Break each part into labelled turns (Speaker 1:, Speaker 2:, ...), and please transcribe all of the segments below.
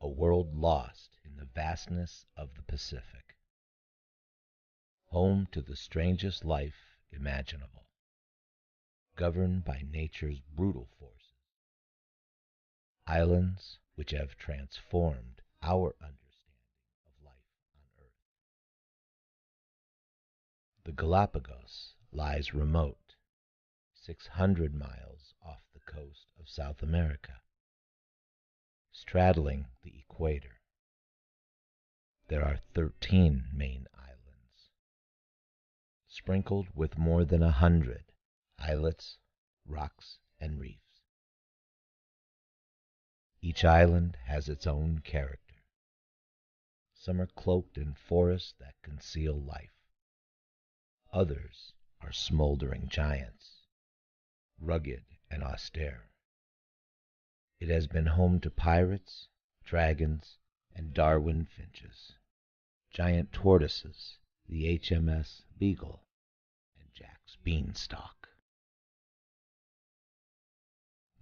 Speaker 1: a world lost in the vastness of the Pacific, home to the strangest life imaginable, governed by nature's brutal forces, islands which have transformed our understanding of life on Earth. The Galapagos lies remote, 600 miles off the coast of South America, straddling the equator. There are 13 main islands, sprinkled with more than 100 islets, rocks, and reefs. Each island has its own character. Some are cloaked in forests that conceal life. Others are smoldering giants, rugged and austere. It has been home to pirates, dragons, and Darwin finches, giant tortoises, the HMS Beagle, and Jack's Beanstalk.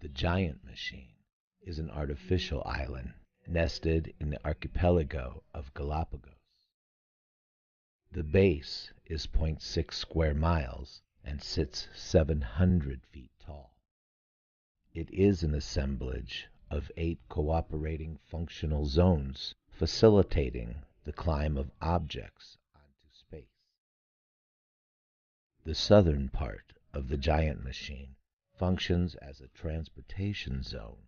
Speaker 1: The Giant Machine is an artificial island nested in the archipelago of Galapagos. The base is 0.6 square miles and sits 700 feet tall. It is an assemblage of 8 cooperating functional zones facilitating the climb of objects onto space. The southern part of the Giant Machine functions as a transportation zone,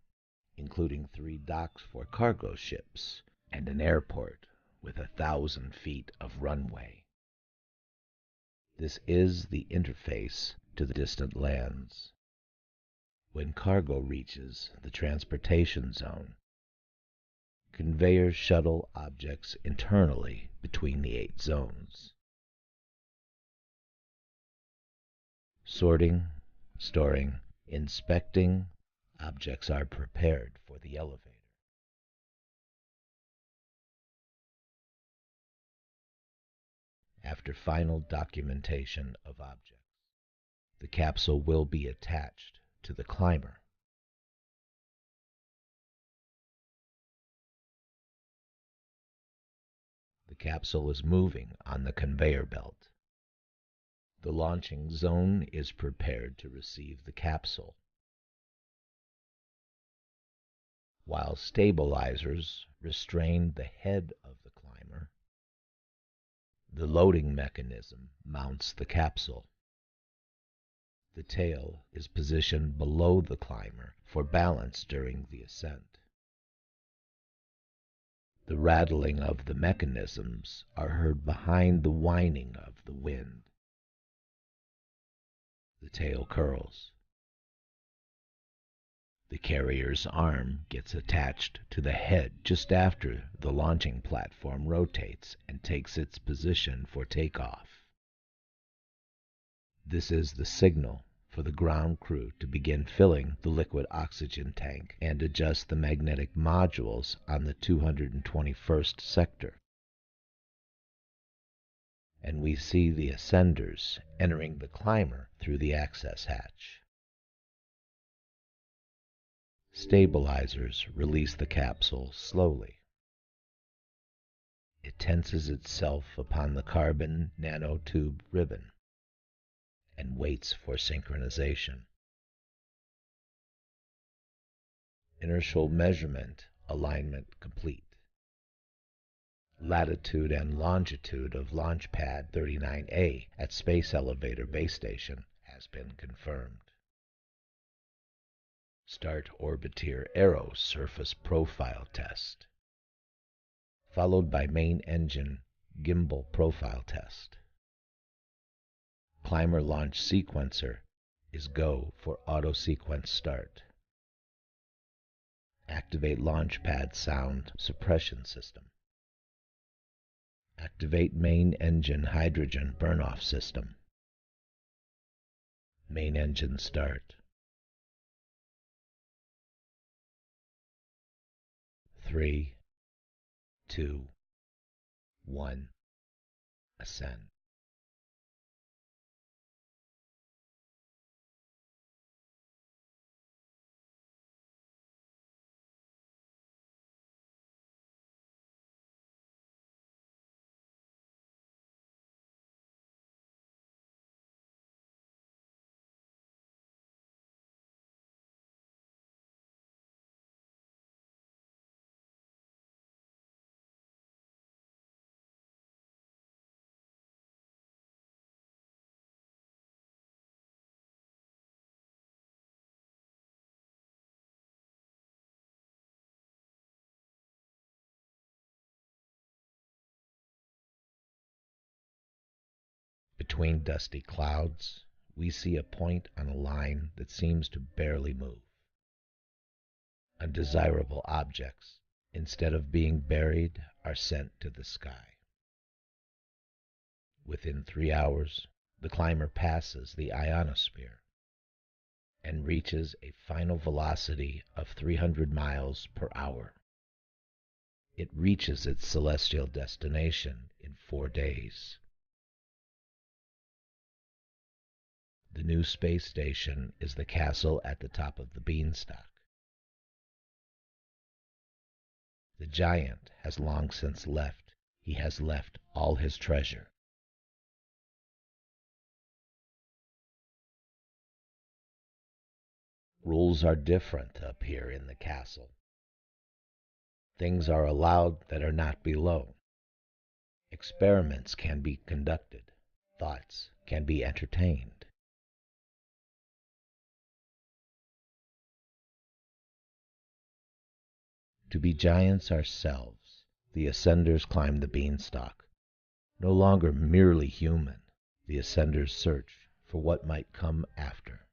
Speaker 1: including 3 docks for cargo ships and an airport with 1,000 feet of runway. This is the interface to the distant lands. When cargo reaches the transportation zone, conveyors shuttle objects internally between the 8 zones. Sorting, storing, inspecting, objects are prepared for the elevator. After final documentation of objects, the capsule will be attached to the climber. The capsule is moving on the conveyor belt. The launching zone is prepared to receive the capsule, while stabilizers restrain the head of the climber. The loading mechanism mounts the capsule. The tail is positioned below the climber for balance during the ascent. The rattling of the mechanisms are heard behind the whining of the wind. The tail curls. The carrier's arm gets attached to the head just after the launching platform rotates and takes its position for takeoff. This is the signal for the ground crew to begin filling the liquid oxygen tank and adjust the magnetic modules on the 221st sector. And we see the ascenders entering the climber through the access hatch. Stabilizers release the capsule slowly. It tenses itself upon the carbon nanotube ribbon and waits for synchronization. Inertial measurement alignment complete. Latitude and longitude of Launch Pad 39A at Space Elevator Base Station has been confirmed. Start Orbiteer Aero Surface Profile Test, followed by Main Engine Gimbal Profile Test. Climber Launch Sequencer is go for auto sequence start. Activate Launch Pad Sound Suppression System. Activate Main Engine Hydrogen Burn-Off System. Main engine start. 3, 2, 1, ascend. Between dusty clouds, we see a point on a line that seems to barely move. Undesirable objects, instead of being buried, are sent to the sky. Within 3 hours, the climber passes the ionosphere and reaches a final velocity of 300 miles per hour. It reaches its celestial destination in 4 days. The new space station is the castle at the top of the beanstalk. The giant has long since left. He has left all his treasure. Rules are different up here in the castle. Things are allowed that are not below. Experiments can be conducted. Thoughts can be entertained. To be giants ourselves, the ascenders climb the beanstalk. No longer merely human, the ascenders search for what might come after.